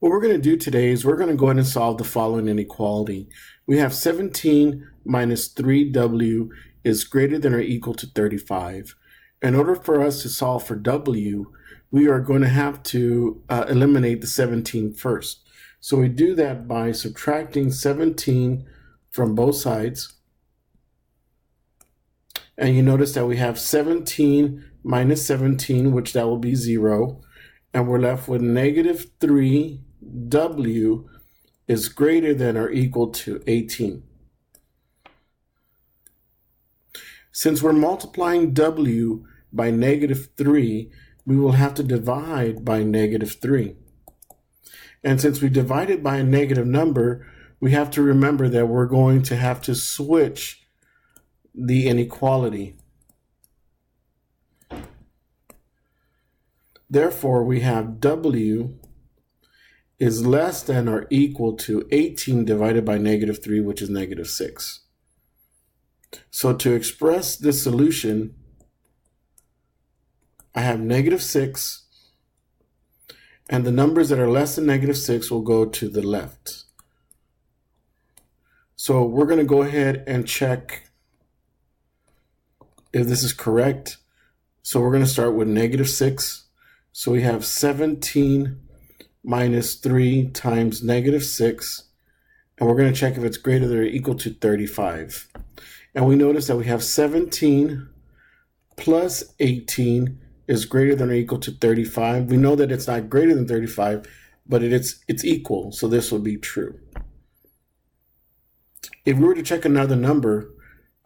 What we're going to do today is we're going to go ahead and solve the following inequality. We have 17 minus 3w is greater than or equal to 35. In order for us to solve for w, we are going to have to eliminate the 17 first. So we do that by subtracting 17 from both sides. And you notice that we have 17 minus 17, which that will be 0. And we're left with negative 3w is greater than or equal to 18. Since we're multiplying w by negative 3, we will have to divide by negative 3. And since we divided by a negative number, we have to remember that we're going to have to switch the inequality. Therefore, we have w is less than or equal to 18 divided by negative 3, which is negative 6. So to express this solution, I have negative 6, and the numbers that are less than negative 6 will go to the left. So we're going to go ahead and check if this is correct. So we're going to start with negative 6. So we have 17 minus 3 times negative 6, and we're going to check if it's greater than or equal to 35. And we notice that we have 17 plus 18 is greater than or equal to 35. We know that it's not greater than 35, but it's equal, so this will be true. If we were to check another number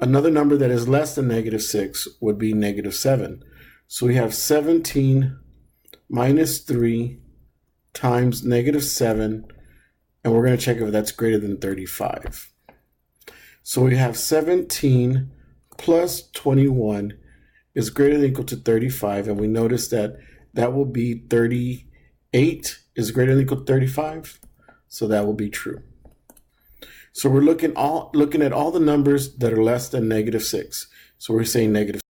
that is less than negative 6 would be negative 7. So we have 17 minus 3 times negative 7, and we're going to check if that's greater than 35. So we have 17 plus 21 is greater than or equal to 35, and we notice that that will be 38 is greater than or equal to 35, so that will be true. So we're looking at all the numbers that are less than negative 6. So we're saying negative